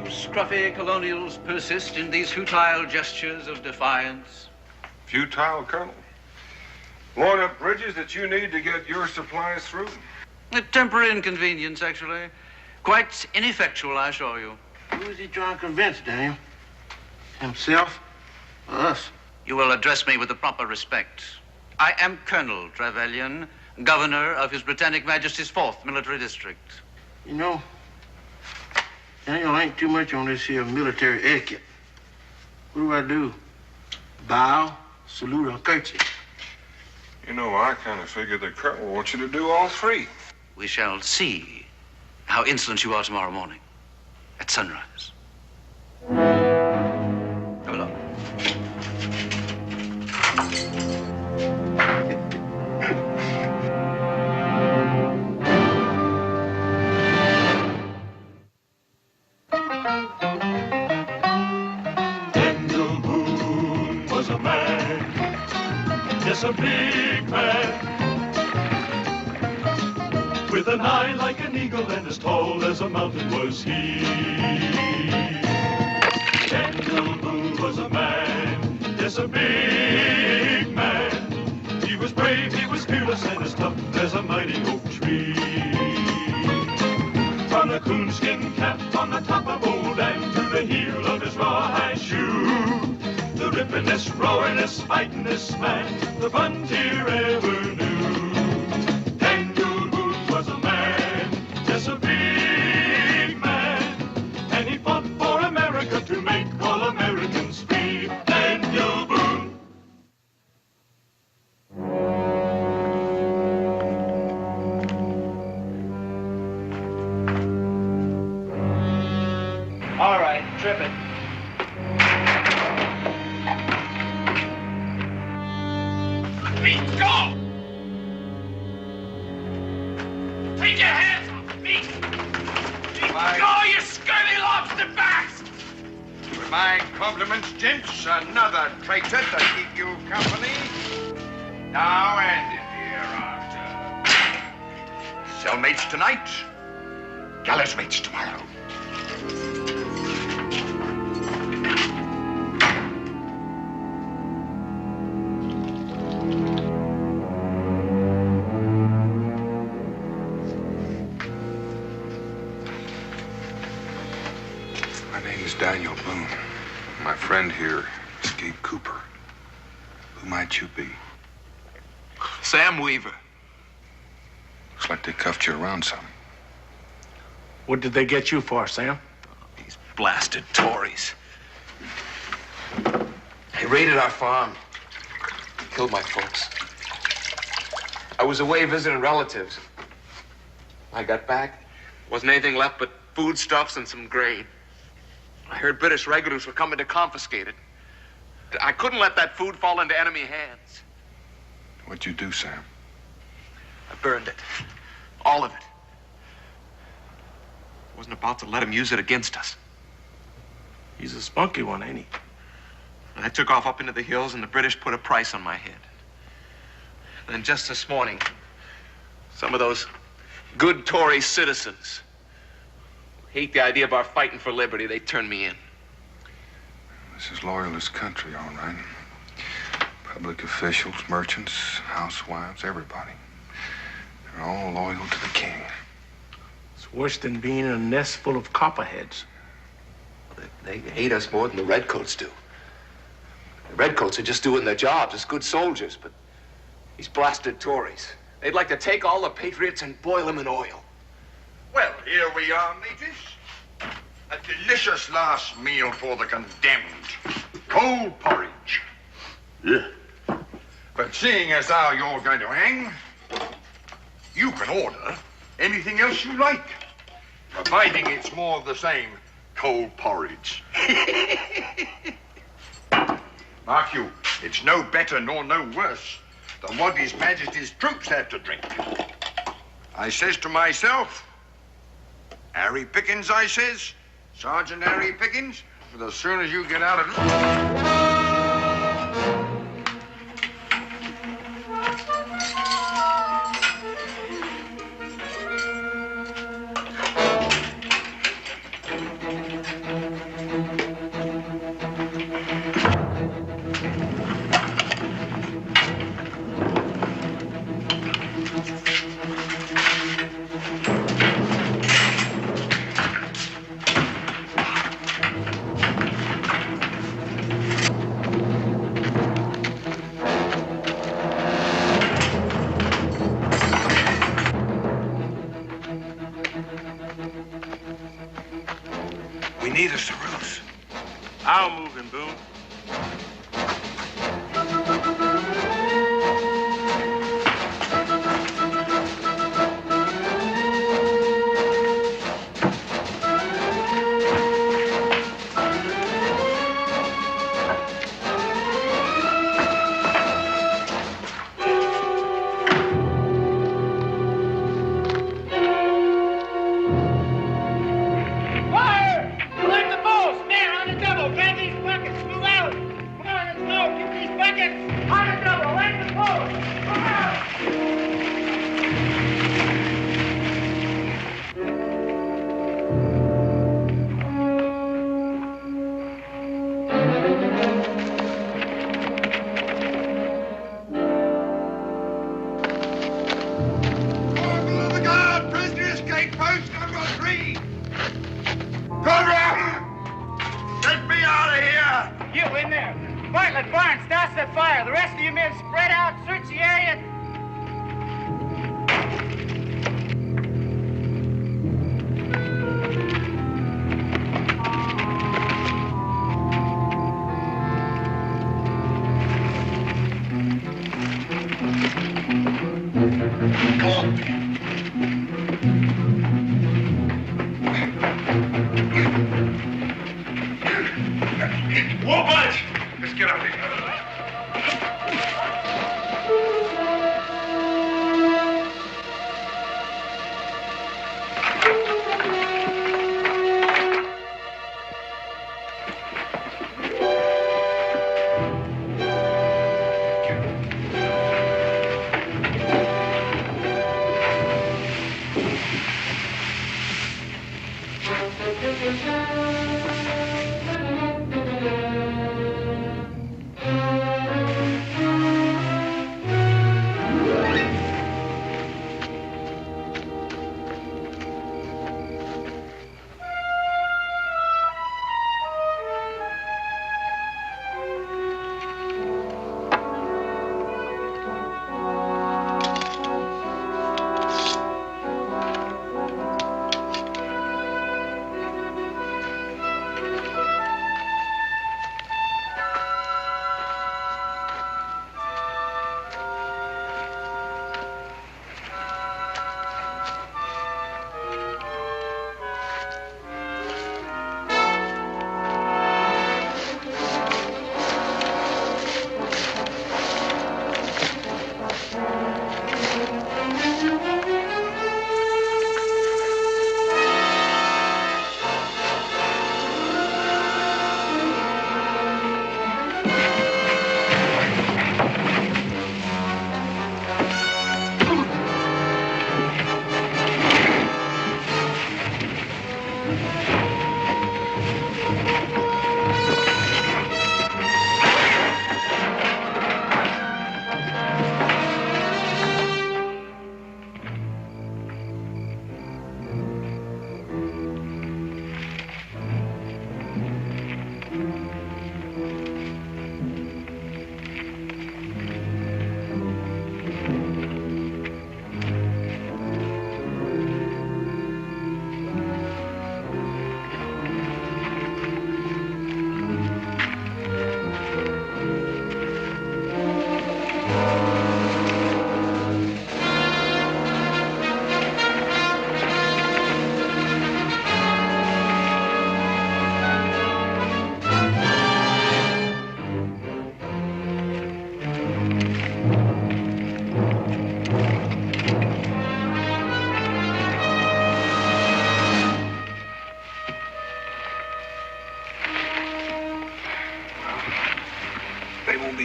scruffy colonials persist in these futile gestures of defiance? Futile, Colonel? Blowing up bridges that you need to get your supplies through? A temporary inconvenience, actually. Quite ineffectual, I assure you. Who is he trying to convince, Daniel? Himself or us? You will address me with the proper respect. I am Colonel Trevelyan, Governor of His Britannic Majesty's 4th Military District. You know, Daniel ain't too much on this here military etiquette. What do? Bow, salute, or curtsy? You know, I kind of figured the Colonel wants you to do all three. We shall see how insolent you are tomorrow morning at sunrise. Come along. Daniel Boone was a man, yes, a big man, with an eye like an eagle and as tall as a mountain was he. Daniel Boone was a man, yes, a big man. He was brave, he was fearless, and as tough as a mighty oak tree. From the coonskin cap on the top of Old Dam to the heel of his rawhide shoe, the rippin'est, roaring'est, fighting'est man the frontier ever knew. Daniel Boone was a man, yes, a big man, and he fought for America to make all Americans free. Daniel Boone. All right, trip it. Meat, go! Take your hands off me! Go, you scurvy lobster backs! My compliments, gents. Another traitor to keep you company. Now and hereafter. Cellmates tonight, gallows mates tomorrow. My name is Daniel Boone. My friend here is Gabe Cooper. Who might you be? Sam Weaver. Looks like they cuffed you around some. What did they get you for, Sam? These blasted Tories. They raided our farm. Killed my folks. I was away visiting relatives. I got back. Wasn't anything left but foodstuffs and some grain. I heard British regulars were coming to confiscate it. I couldn't let that food fall into enemy hands. What'd you do, Sam? I burned it. All of it. Wasn't about to let him use it against us. He's a spunky one, ain't he? I took off up into the hills, and the British put a price on my head. And then just this morning, some of those good Tory citizens who hate the idea of our fighting for liberty, they turned me in. This is loyalist country, all right. Public officials, merchants, housewives, everybody. They're all loyal to the king. It's worse than being in a nest full of copperheads. They hate us more than the redcoats do. The redcoats are just doing their jobs as good soldiers, but these blasted Tories, they'd like to take all the patriots and boil them in oil. Well, here we are, mateys. A delicious last meal for the condemned. Cold porridge. Yeah. But seeing as how you're going to hang, you can order anything else you like, providing it's more of the same cold porridge. Mark you, it's no better nor no worse than what His Majesty's troops have to drink. I says to myself, Harry Pickens, I says, Sergeant Harry Pickens, but as soon as you get out of... We need a Cerusse. I'll move him, Boone.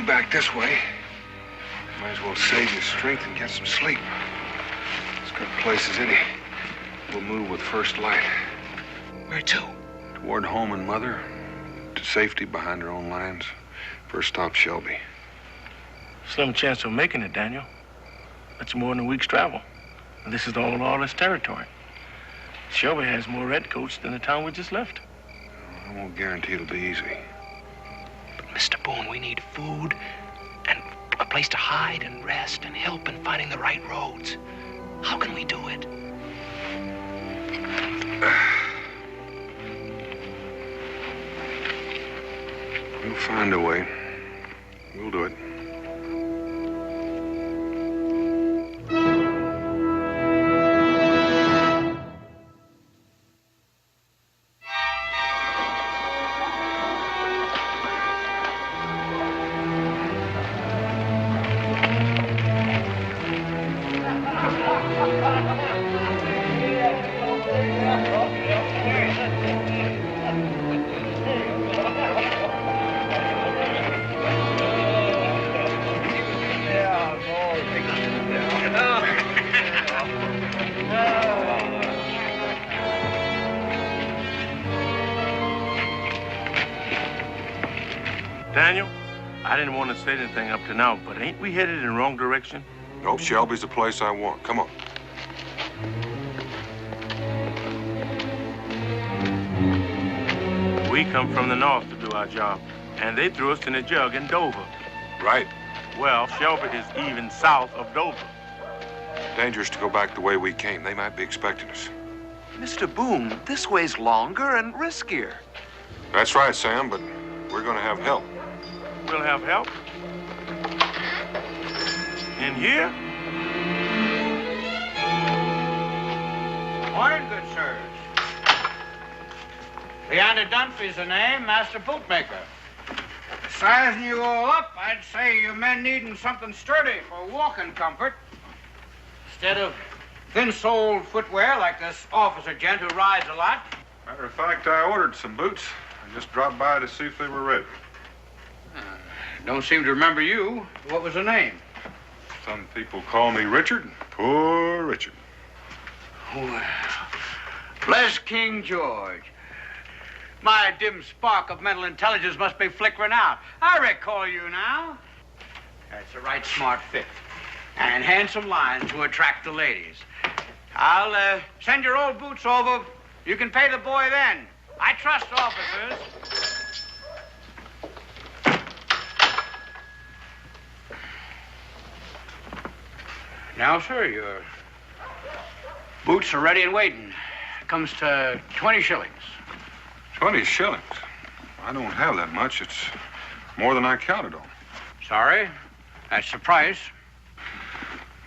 Back this way. Might as well save your strength and get some sleep. As good a place as any. We'll move with first light. Where to? Toward home and mother. To safety behind our own lines. First stop, Shelby. Slim chance of making it, Daniel. That's more than a week's travel. And this is all lawless territory. Shelby has more redcoats than the town we just left. I won't guarantee it'll be easy. Mr. Boone, we need food and a place to hide and rest and help in finding the right roads. How can we do it? We'll find a way. We'll do it. Daniel, I didn't want to say anything up to now, but ain't we headed in the wrong direction? Nope, Shelby's the place I want. Come on. We come from the north to do our job, and they threw us in a jug in Dover. Right. Well, Shelby is even south of Dover. Dangerous to go back the way we came. They might be expecting us. Mr. Boone, this way's longer and riskier. That's right, Sam, but we're going to have help. We'll have help. In here? Morning, good sirs. Leander Dunphy's the name, master bootmaker. Sizing you all up, I'd say you men needing something sturdy for walking comfort. Instead of thin-soled footwear like this officer gent who rides a lot. Matter of fact, I ordered some boots. I just dropped by to see if they were ready. Don't seem to remember you. What was the name? Some people call me Richard. Poor Richard. Well, bless King George. My dim spark of mental intelligence must be flickering out. I recall you now. That's the right smart fit. And handsome lines to attract the ladies. I'll send your old boots over. You can pay the boy then. I trust officers. Now, sir, your boots are ready and waiting. It comes to 20 shillings. 20 shillings? I don't have that much. It's more than I counted on. Sorry. That's the price.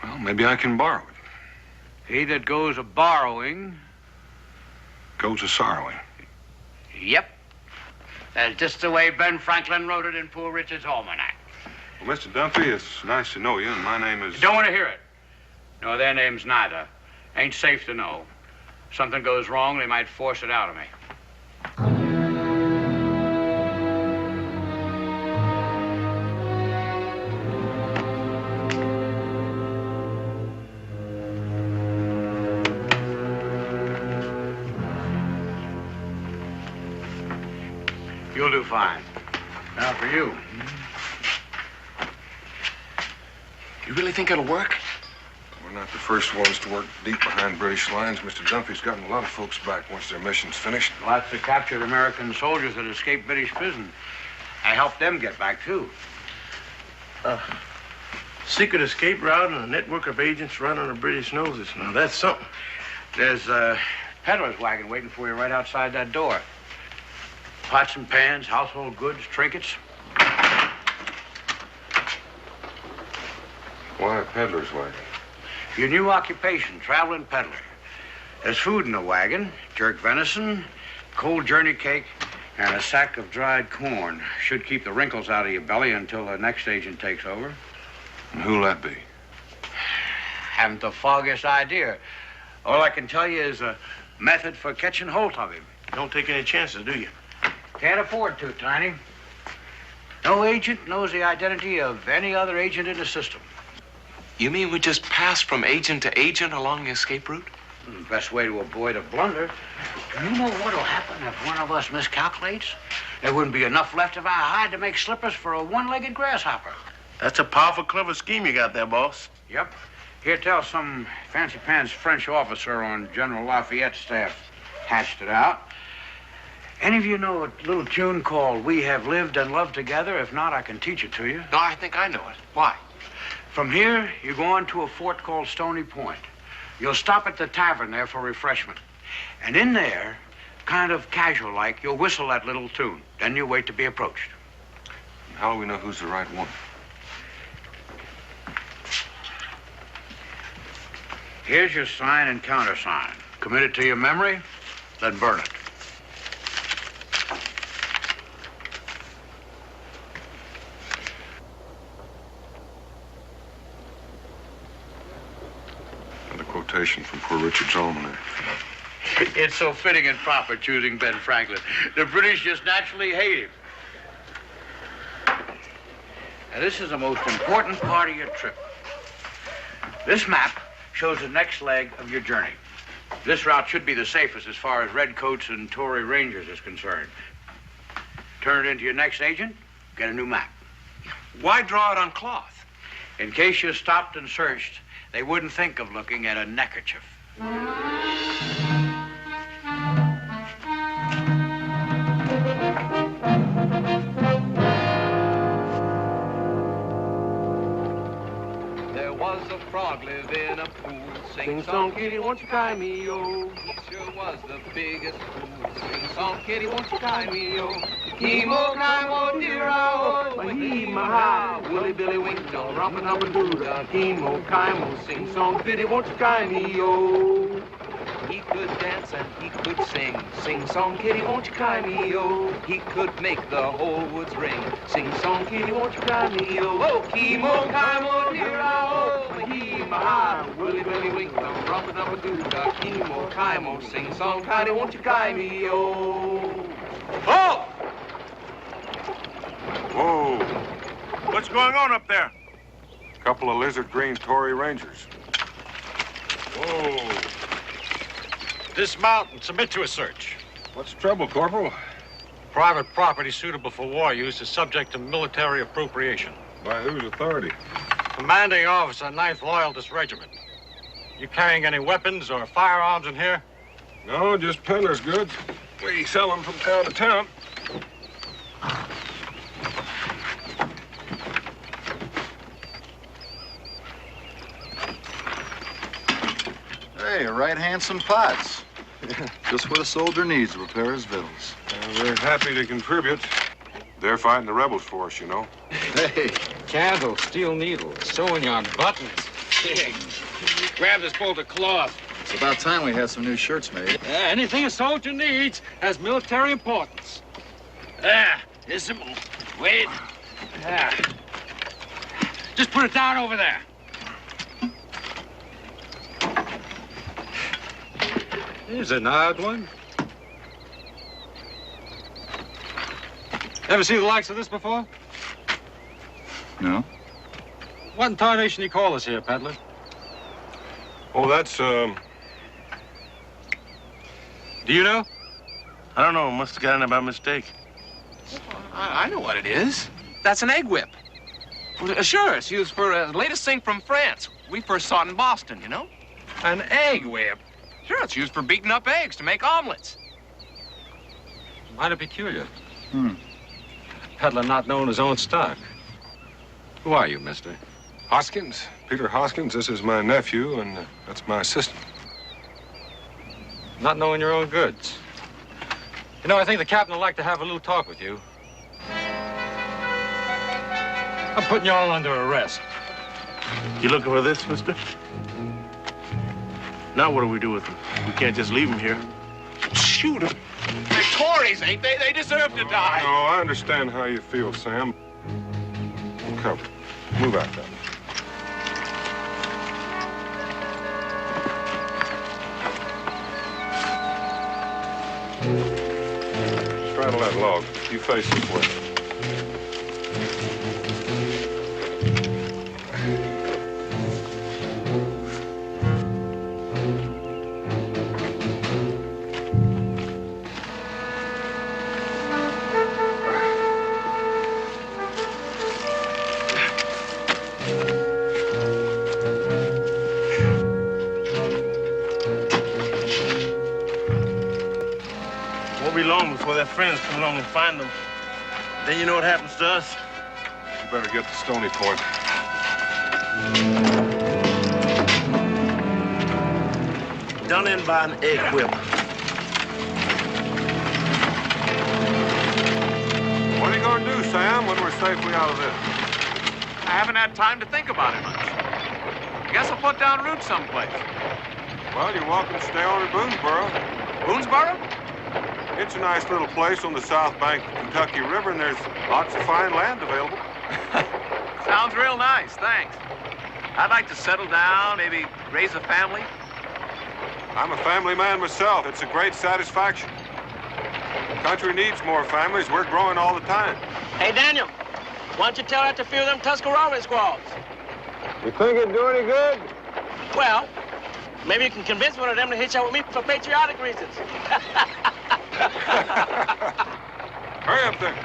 Well, maybe I can borrow it. He that goes a-borrowing... goes a-sorrowing. Yep. That's just the way Ben Franklin wrote it in Poor Richard's Almanac. Well, Mr. Dunphy, it's nice to know you, and my name is... Don't want to hear it. No, their names neither. Ain't safe to know. Something goes wrong, they might force it out of me. You'll do fine. Now for you. You really think it'll work? We're not the first ones to work deep behind British lines. Mr. Dunphy's gotten a lot of folks back once their mission's finished. Lots of captured American soldiers that escaped British prison. I helped them get back, too. Secret escape route and a network of agents run under British noses. Now, that's something. There's a peddler's wagon waiting for you right outside that door. Pots and pans, household goods, trinkets. Why a peddler's wagon? Your new occupation, traveling peddler. There's food in the wagon, jerk venison, cold journey cake, and a sack of dried corn. Should keep the wrinkles out of your belly until the next agent takes over. And who'll that be? Haven't the foggiest idea. All I can tell you is a method for catching hold of him. Don't take any chances, do you? Can't afford to, Tiny. No agent knows the identity of any other agent in the system. You mean we just pass from agent to agent along the escape route? Best way to avoid a blunder. Do you know what'll happen if one of us miscalculates? There wouldn't be enough left of our hide to make slippers for a one-legged grasshopper. That's a powerful clever scheme you got there, boss. Yep. Here, tell some fancy-pants French officer on General Lafayette's staff hatched it out. Any of you know a little tune called We Have Lived and Loved Together? If not, I can teach it to you. No, I think I know it. Why? From here, you go on to a fort called Stony Point. You'll stop at the tavern there for refreshment. And in there, kind of casual-like, you'll whistle that little tune. Then you wait to be approached. How do we know who's the right one? Here's your sign and countersign. Commit it to your memory, then burn it. And a quotation from Poor Richard's Almanac. It's so fitting and proper choosing Ben Franklin. The British just naturally hate him. Now, this is the most important part of your trip. This map shows the next leg of your journey. This route should be the safest as far as redcoats and Tory Rangers is concerned. Turn it into your next agent, get a new map. Why draw it on cloth? In case you stopped and searched, they wouldn't think of looking at a neckerchief. There was a frog live in a pool. Sing song, kitty, won't you cry me, yo? He sure was the biggest fool. Sing song, kitty, won't you cry me, yo? Kimo, Kimo, dear, oh, he, my, Willie, Billy, Wink, don't romp and up and do da. Kimo, Kimo, sing song, kitty, won't you cry me, yo? He could dance and he could sing. Sing song, kitty, won't you cry me, yo? He could make the whole woods ring. Sing song, kitty, won't you cry me, yo? Oh, Kimo, Kimo, dear, oh, he, my, Willie, Billy, Wink, don't romp and up and do da. Kimo, Kimo, sing song, kitty, won't you cry me, yo? Oh! Whoa. What's going on up there? A couple of lizard green Tory Rangers. Whoa. Dismount and submit to a search. What's the trouble, Corporal? Private property suitable for war use is subject to military appropriation. By whose authority? Commanding officer, 9th Loyalist Regiment. You carrying any weapons or firearms in here? No, just peddler's goods. We sell them from town to town. Hey, right handsome pots. Just what a soldier needs to repair his victuals. We're happy to contribute. They're fighting the rebels for us, you know. Hey. Candles, steel needles, sewing yarn, buttons. Grab this bolt of cloth. It's about time we had some new shirts made. Anything a soldier needs has military importance. Here's some more. Wait. Just put it down over there. Here's an odd one. Ever seen the likes of this before? No. What in tarnation do you call us here, peddler? Oh, that's, Do you know? I don't know. Must have gotten it by mistake. I know what it is. That's an egg whip. Well, sure, it's used for the latest thing from France. We first saw it in Boston, you know? An egg whip. Sure, it's used for beating up eggs to make omelets. Mighty peculiar. Peddler not knowing his own stock. Who are you, mister? Hoskins. Peter Hoskins. This is my nephew, and that's my assistant. Not knowing your own goods. You know, I think the captain would like to have a little talk with you. I'm putting you all under arrest. You looking for this, mister? Now what do we do with him? We can't just leave him here. Shoot him. They're Tories, ain't they? They deserve to die. Oh, I understand how you feel, Sam. Come, move out there. Straddle that log. You face this way. Long before their friends come along and find them. Then you know what happens to us? You better get to Stony Point. Done in by an egg whip. What are you gonna do, Sam, when we're safely out of this? I haven't had time to think about it much. I guess I'll put down roots someplace. Well, you're welcome to stay on at Boonesboro. Boonesboro? It's a nice little place on the south bank of the Kentucky River, and there's lots of fine land available. Sounds real nice, thanks. I'd like to settle down, maybe raise a family. I'm a family man myself. It's a great satisfaction. The country needs more families. We're growing all the time. Hey, Daniel, why don't you tell that to a few of them Tuscarora squaws? You think it'd do any good? Well, maybe you can convince one of them to hitch up with me for patriotic reasons. Hurry up there.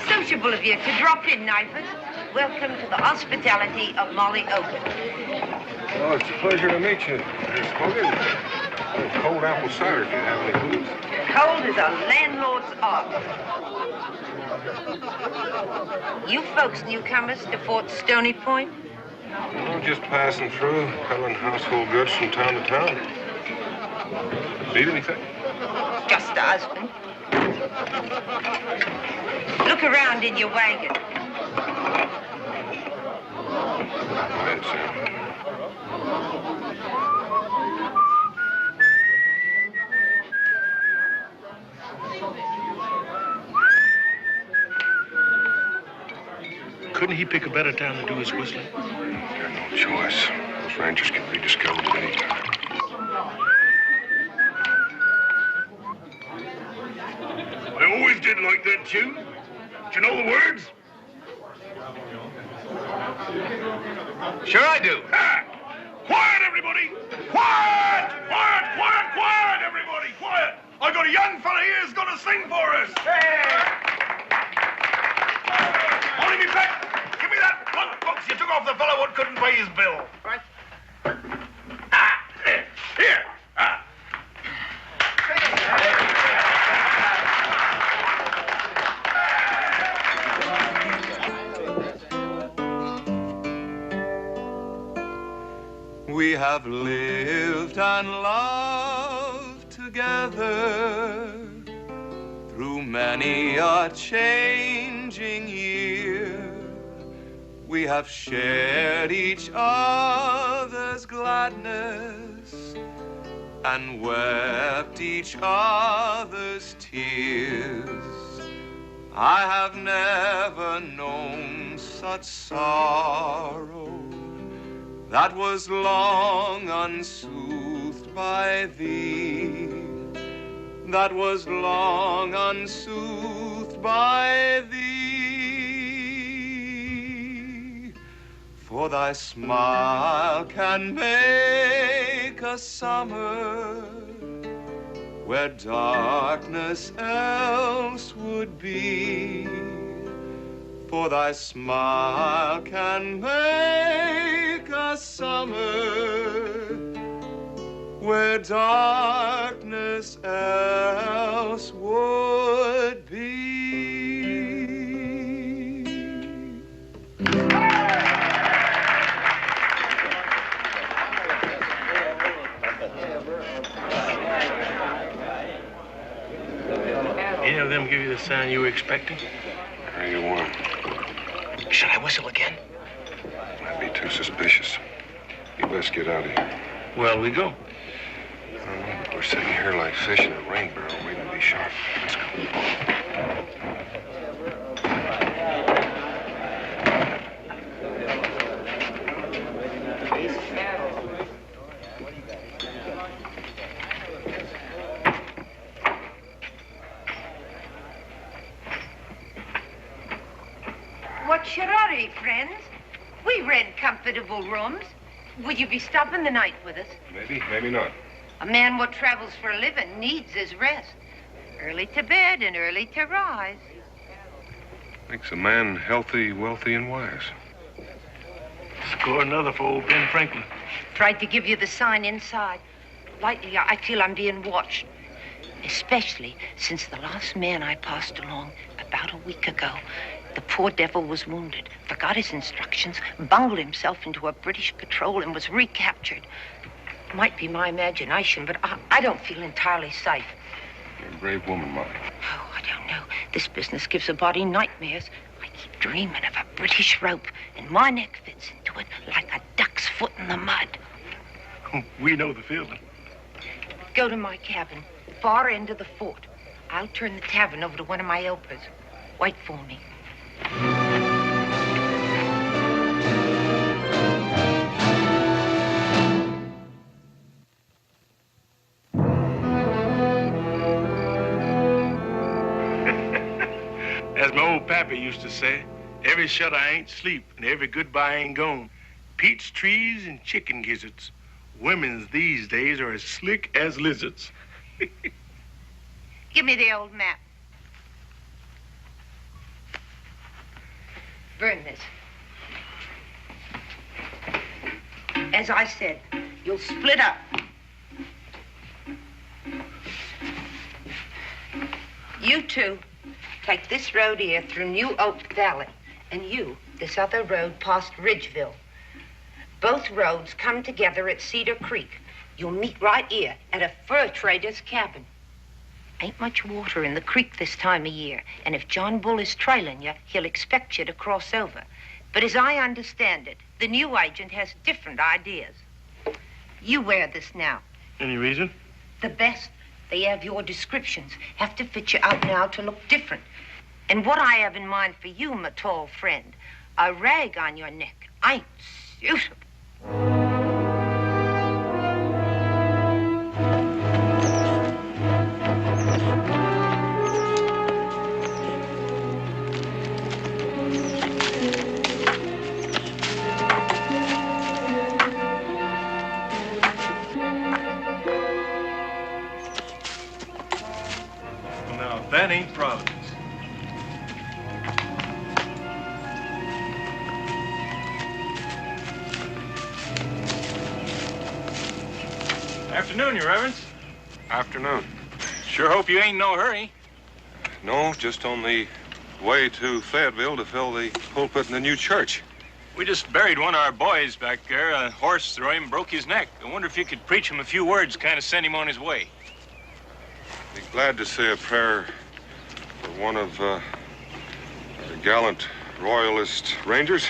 Sociable of you to drop in, neighbours. Welcome to the hospitality of Molly Oaken. Oh, it's a pleasure to meet you, Miss Hogan. Cold apple cider if you have any, please. Cold as a landlord's art. You folks newcomers to Fort Stony Point? Oh, just passing through, peddling household goods from town to town. Need anything? Just a husband. Look around in your wagon. That's it. Couldn't he pick a better time to do his whistling? There's no choice. Those rangers can be discovered at any time. I always did like that tune. Do you know the words? Sure I do. Ha! Quiet, everybody! Quiet! Quiet, quiet, quiet, everybody! Quiet! I got a young fella here who's going to sing for us. Only me back. Give me that $1 you took off the fellow what couldn't pay his bill. Right. Here. We have lived and loved together through many a changing year. We have shared each other's gladness and wept each other's tears. I have never known such sorrow that was long unsoothed by thee, that was long unsoothed by thee. For thy smile can make a summer where darkness else would be. For thy smile can make a summer where darkness else would be. Any of them give you the sign you were expecting? Either one. Should I whistle again? Might be too suspicious. You best get out of here. Well, we go. We're sitting here like fish in a rain barrel waiting to be shot. Let's go. Shirari, friends. We rent comfortable rooms. Would you be stopping the night with us? Maybe, maybe not. A man what travels for a living needs his rest. Early to bed and early to rise. Makes a man healthy, wealthy, and wise. Score another for old Ben Franklin. Tried to give you the sign inside. Lately, I feel I'm being watched. Especially since the last man I passed along about a week ago. The poor devil was wounded, forgot his instructions, bungled himself into a British patrol and was recaptured. Might be my imagination, but I don't feel entirely safe. You're a brave woman, Molly. Oh, I don't know. This business gives a body nightmares. I keep dreaming of a British rope, and my neck fits into it like a duck's foot in the mud. We know the feeling. Go to my cabin, far end of the fort. I'll turn the tavern over to one of my helpers. Wait for me. As my old pappy used to say, every shut eye ain't sleep and every goodbye ain't gone. Peach trees and chicken gizzards. Women's these days are as slick as lizards. Give me the old map. Burn this. As I said, you'll split up. You two take this road here through New Oak Valley, and you, this other road past Ridgeville. Both roads come together at Cedar Creek. You'll meet right here at a fur trader's cabin. Ain't much water in the creek this time of year, and if John Bull is trailing you, he'll expect you to cross over. But as I understand it, the new agent has different ideas. You wear this now. Any reason? The best. They have your descriptions. Have to fit you out now to look different. And what I have in mind for you, my tall friend, a rag on your neck ain't suitable. Now, that ain't Providence. Afternoon, Your Reverence. Afternoon. Sure hope you ain't in no hurry. No, just on the way to Fayetteville to fill the pulpit in the new church. We just buried one of our boys back there. A horse threw him, broke his neck. I wonder if you could preach him a few words, kind of send him on his way. Be glad to say a prayer for one of our gallant Royalist Rangers.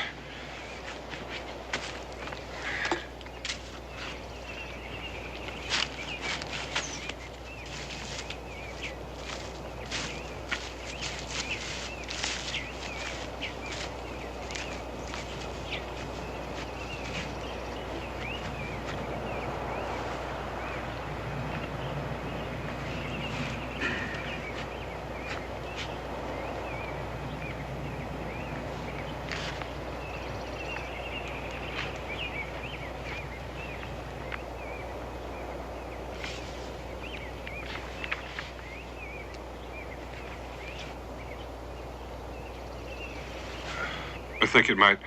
I think it might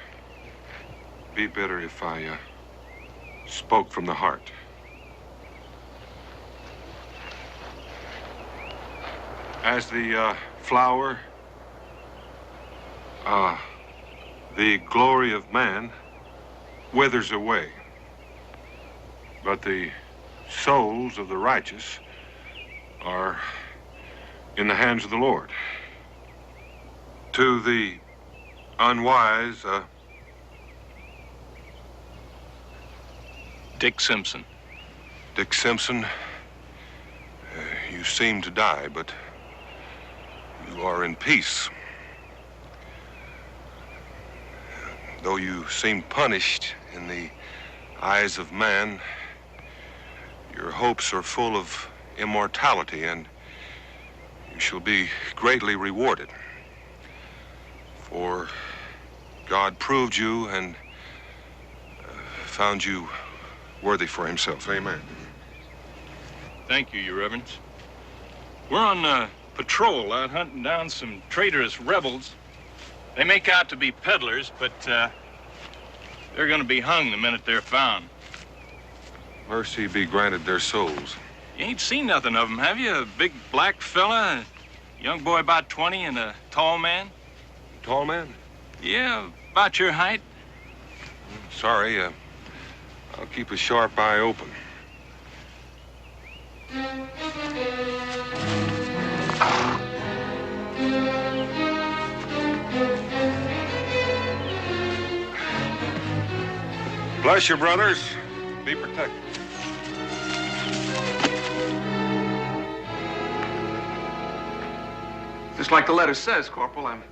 be better if I spoke from the heart. As the flower, the glory of man withers away, but the souls of the righteous are in the hands of the Lord. To the unwise, Dick Simpson. Dick Simpson, you seem to die, but you are in peace. Though you seem punished in the eyes of man, your hopes are full of immortality, and you shall be greatly rewarded. For God proved you and found you worthy for himself. Amen. Thank you, Your Reverence. We're on patrol out hunting down some traitorous rebels. They make out to be peddlers, but they're going to be hung the minute they're found. Mercy be granted their souls. You ain't seen nothing of them, have you? A big black fella, a young boy about 20, and a tall man? Tall man? Yeah, about your height. Sorry, I'll keep a sharp eye open. Bless you, brothers. Be protected. Just like the letter says, Corporal, I'm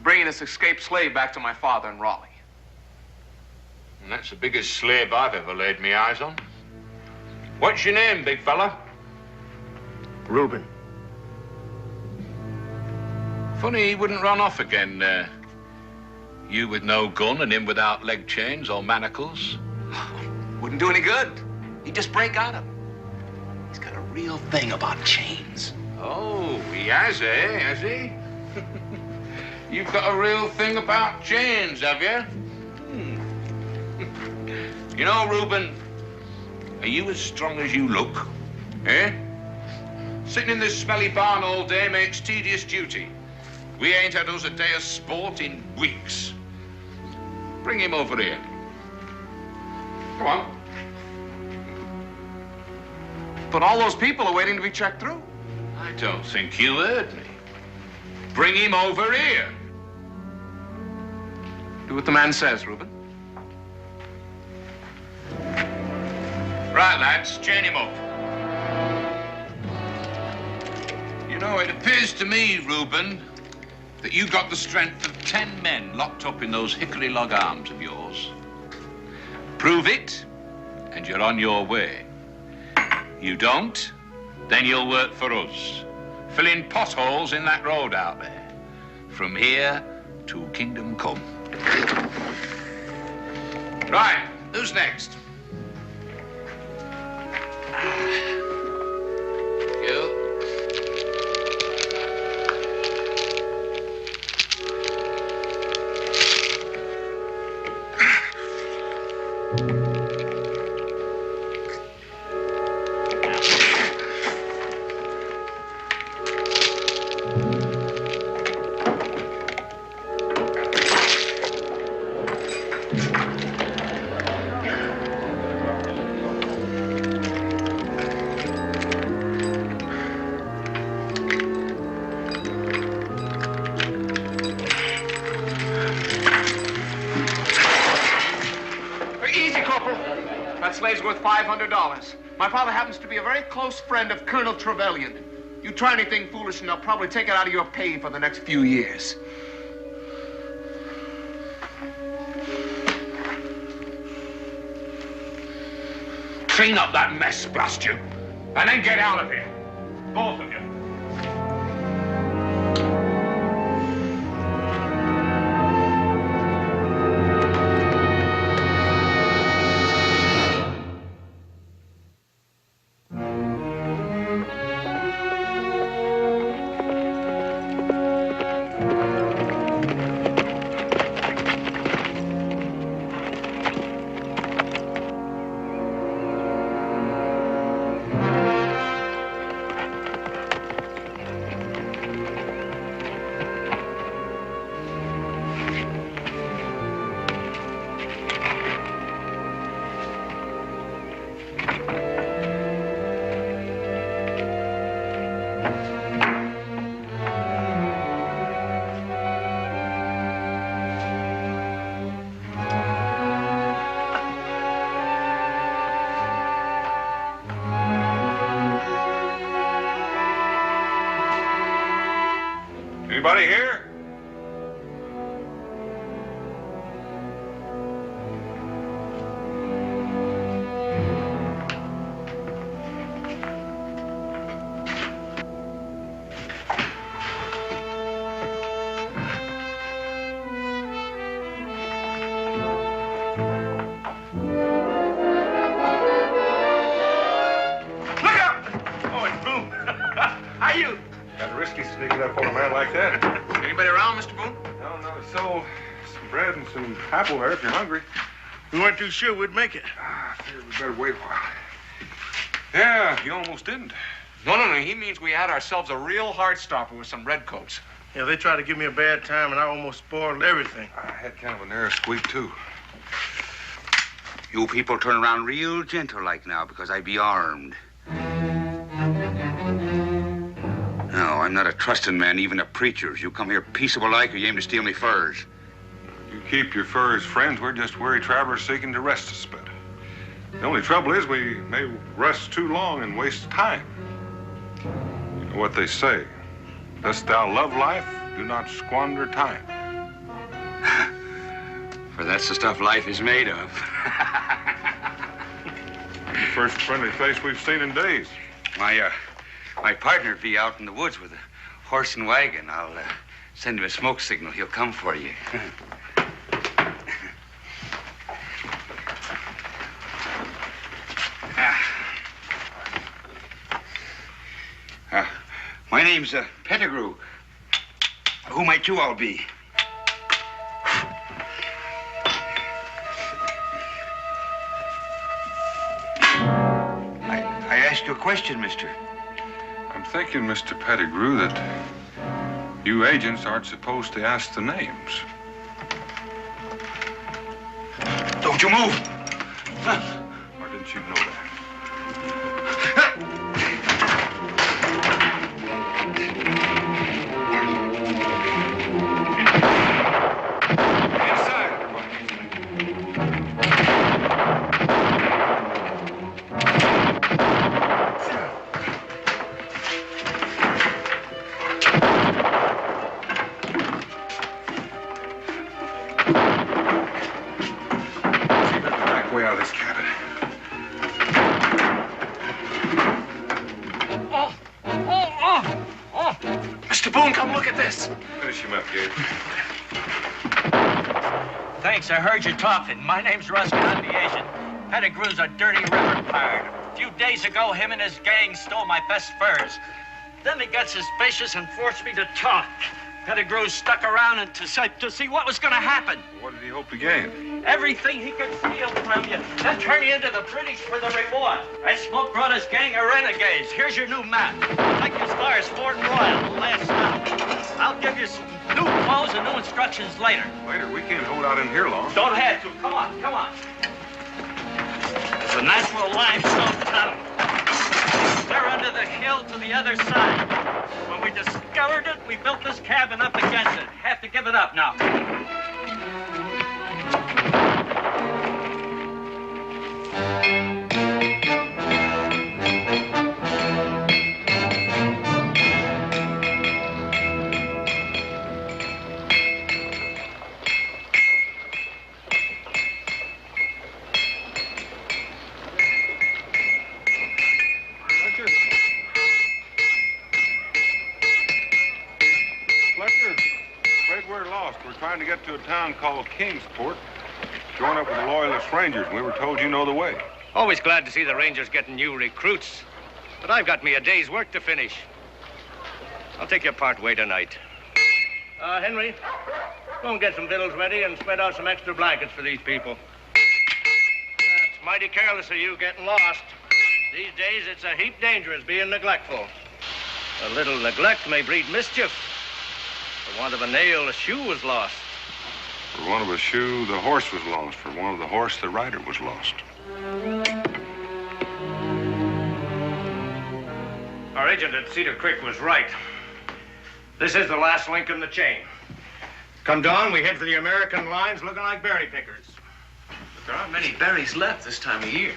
bringing this escaped slave back to my father in Raleigh. And that's the biggest slave I've ever laid my eyes on. What's your name, big fella? Reuben. Funny he wouldn't run off again. You with no gun and him without leg chains or manacles. Wouldn't do any good. He'd just break out of them. He's got a real thing about chains. Oh, he has, eh? Has he? You've got a real thing about chains, have you? You know, Reuben, are you as strong as you look? Eh? Sitting in this smelly barn all day makes tedious duty. We ain't had us a day of sport in weeks. Bring him over here. Come on. But all those people are waiting to be checked through. I don't think you heard me. Bring him over here. Do what the man says, Reuben. Right, lads, chain him up. You know, it appears to me, Reuben, that you got the strength of 10 men locked up in those hickory log arms of yours. Prove it, and you're on your way. You don't, then you'll work for us, filling potholes in that road out there, from here to Kingdom Come. Right, who's next? You. Worth $500. My father happens to be a very close friend of Colonel Trevelyan. You try anything foolish and they'll probably take it out of your pay for the next few years. Clean up that mess, blast you, and then get out of here. Both of you. Anybody here? risky sneaking up on a man like that. Anybody around, Mr. Boone? No, no, so some bread and some apple there if you're hungry. We weren't too sure we'd make it. I figured we better wait a while. Yeah, you almost didn't. No. He means we had ourselves a real heart stopper with some redcoats. Yeah, they tried to give me a bad time, and I almost spoiled everything. I had kind of a narrow squeak, too. You people turn around real gentle like now, because I be armed. No, I'm not a trusting man, even to preachers. You come here peaceable like, or you aim to steal me furs. You keep your furs, friends. We're just weary travelers seeking to rest a bit. The only trouble is we may rest too long and waste time. You know what they say. Dost thou love life, do not squander time. For that's the stuff life is made of. The first friendly face we've seen in days. My partner be out in the woods with a horse and wagon. I'll send him a smoke signal. He'll come for you. My name's Pettigrew. Who might you all be? I asked you a question, mister. I'm thinking, Mr. Pettigrew, that you agents aren't supposed to ask the names. Don't you move! Or didn't you know that? Way out of this cabin. Oh! Mr. Boone, come look at this. Finish him up, Gabe. Thanks, I heard you talking. My name's Ruskin, I'm the agent. Pettigrew's a dirty river pirate. A few days ago, him and his gang stole my best furs. Then they got suspicious and forced me to talk. Pettigrew stuck around and to see what was going to happen. What did he hope to gain? Everything he could steal from you, then turn you into the British for the reward. That smoke brought his gang of renegades. Here's your new map. Take you as far as Fort Royal, last stop. I'll give you some new clothes and new instructions later. Later, we can't hold out in here long. Don't have to. Come on. It's a natural limestone tunnel. They're under the hill to the other side. When we discovered it, we built this cabin up against it. Have to give it up now. We're trying to get to a town called Kingsport. Join up with the Loyalist Rangers. We were told you know the way. Always glad to see the Rangers getting new recruits. But I've got me a day's work to finish. I'll take your part way tonight. Henry, go and get some victuals ready and spread out some extra blankets for these people. It's mighty careless of you getting lost. These days, it's a heap dangerous being neglectful. A little neglect may breed mischief. For want of a nail, a shoe was lost. For want of a shoe, the horse was lost. For want of the horse, the rider was lost. Our agent at Cedar Creek was right. This is the last link in the chain. Come dawn, we head for the American lines looking like berry pickers. But there aren't many berries left this time of year.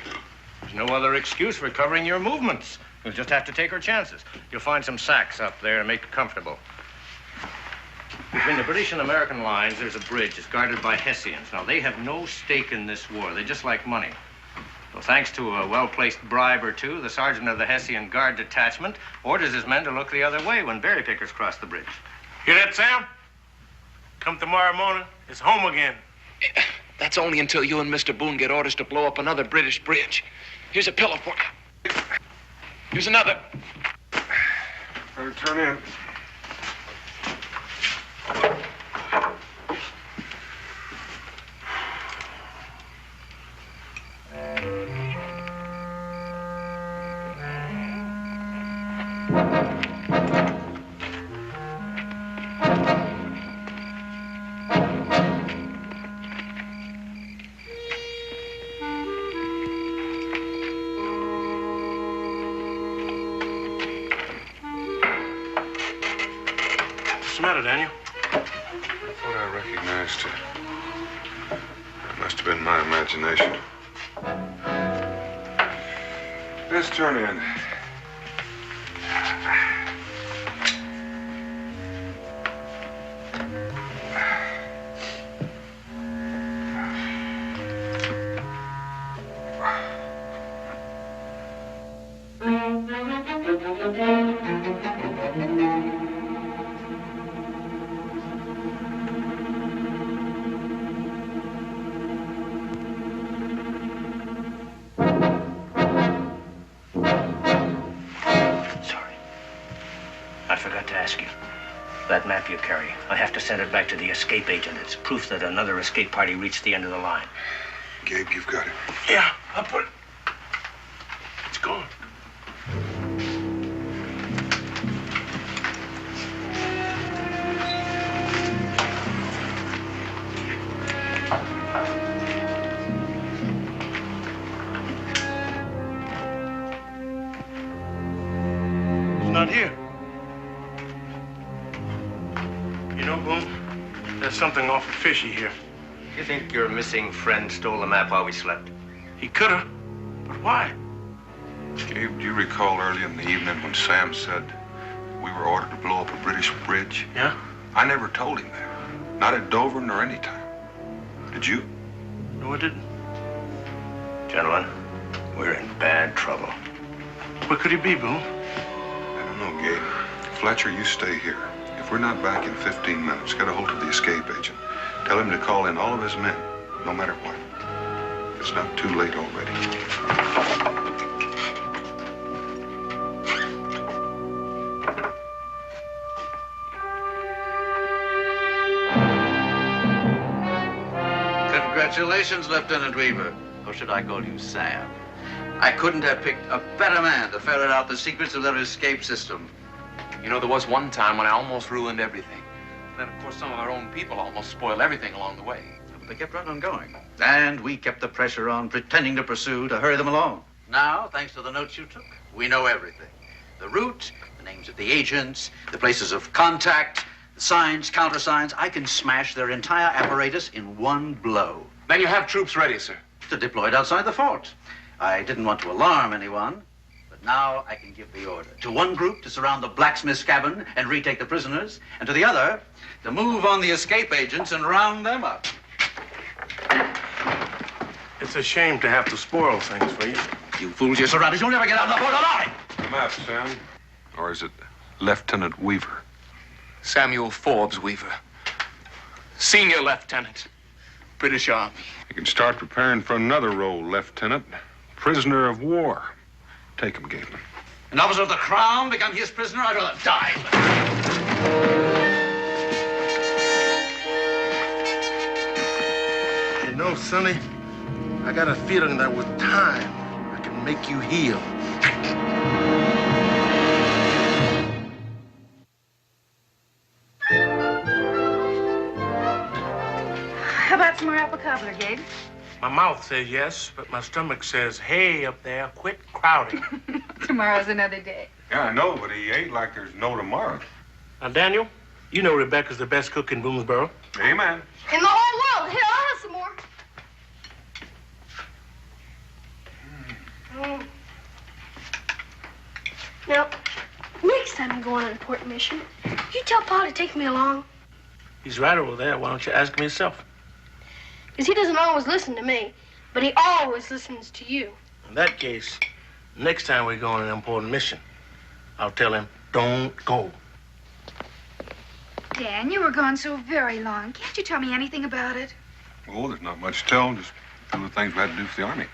There's no other excuse for covering your movements. You'll just have to take our chances. You'll find some sacks up there and make it comfortable. Between the British and American lines, there's a bridge. It's guarded by Hessians. Now, they have no stake in this war. They just like money. So thanks to a well-placed bribe or two, the sergeant of the Hessian Guard Detachment orders his men to look the other way when berry pickers cross the bridge. Hear that, Sam? Come tomorrow morning, it's home again. That's only until you and Mr. Boone get orders to blow up another British bridge. Here's a pillow for you. Here's another. Better turn in. What's the matter, Daniel? I thought I recognized her. It must have been my imagination. Let's turn in. I forgot to ask you. That map you carry, I have to send it back to the escape agent. It's proof that another escape party reached the end of the line. Gabe, you've got it. Yeah, I'll put it. It's gone. It's not here. You know, Boone, there's something awful fishy here. You think your missing friend stole the map while we slept? He could have, but why? Gabe, do you recall earlier in the evening when Sam said we were ordered to blow up a British bridge? Yeah? I never told him that. Not at Dover nor any time. Did you? No, I didn't. Gentlemen, we're in bad trouble. Where could he be, Boone? I don't know, Gabe. Fletcher, you stay here. If we're not back in 15 minutes, get a hold of the escape agent. Tell him to call in all of his men, no matter what. It's not too late already. Congratulations, Lieutenant Weaver. Or should I call you Sam? I couldn't have picked a better man to ferret out the secrets of their escape system. You know, there was one time when I almost ruined everything. Then, of course, some of our own people almost spoiled everything along the way. But they kept right on going. And we kept the pressure on, pretending to pursue, to hurry them along. Now, thanks to the notes you took, we know everything. The route, the names of the agents, the places of contact, the signs, countersigns. I can smash their entire apparatus in one blow. Then you have troops ready, sir. They're deployed outside the fort. I didn't want to alarm anyone, but now I can give the order. To one group to surround the blacksmith's cabin and retake the prisoners, and to the other to move on the escape agents and round them up. It's a shame to have to spoil things for you. You fools, you're surrounded. You'll never get out of the fort alive. The map, Sam. Or is it Lieutenant Weaver? Samuel Forbes Weaver. Senior Lieutenant, British Army. You can start preparing for another role, Lieutenant. Prisoner of war. Take him, Gabe. An officer of the Crown become his prisoner? I'd rather die. You know, Sonny, I got a feeling that with time, I can make you heal. How about some more apple cobbler, Gabe? My mouth says yes, but my stomach says, hey, up there, quit crowding. Tomorrow's another day. Yeah, I know, but he ate like there's no tomorrow. Now, Daniel, you know Rebecca's the best cook in Boonesboro. Amen. In the whole world. Here, I'll have some more. Now, next time I go on an important mission, you tell Pa to take me along. He's right over there. Why don't you ask him yourself? Because he doesn't always listen to me, but he always listens to you. In that case, next time we go on an important mission, I'll tell him, don't go. Dan, you were gone so very long. Can't you tell me anything about it? Oh, there's not much to tell. Just a few things we had to do for the Army.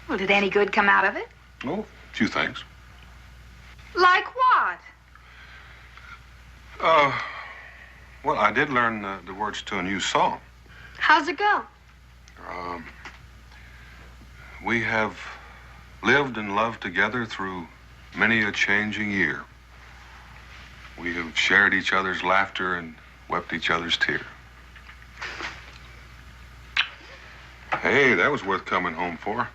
Well, did any good come out of it? Oh, a few things. Like what? Well, I did learn the words to a new song. How's it go? We have lived and loved together through many a changing year. We have shared each other's laughter and wept each other's tears. Hey, that was worth coming home for.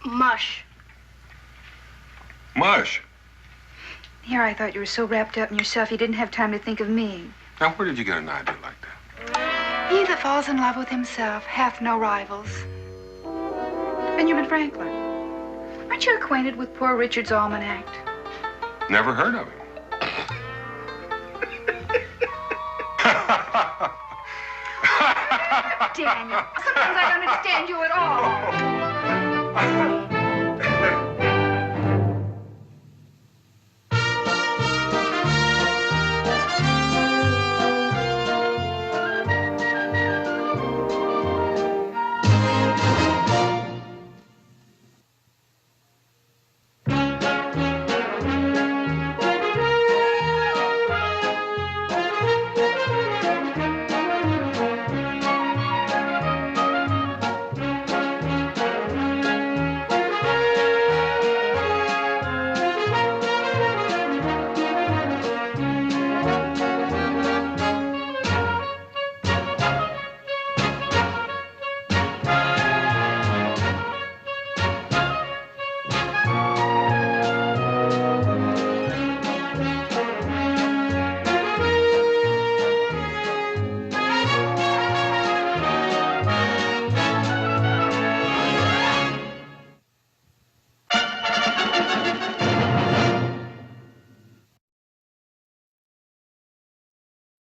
Mush. Mush. Here I thought you were so wrapped up in yourself you didn't have time to think of me. Now, where did you get an idea like that? He that falls in love with himself hath no rivals. Benjamin Franklin, aren't you acquainted with Poor Richard's Almanac? Never heard of him. Daniel, sometimes I don't understand you at all.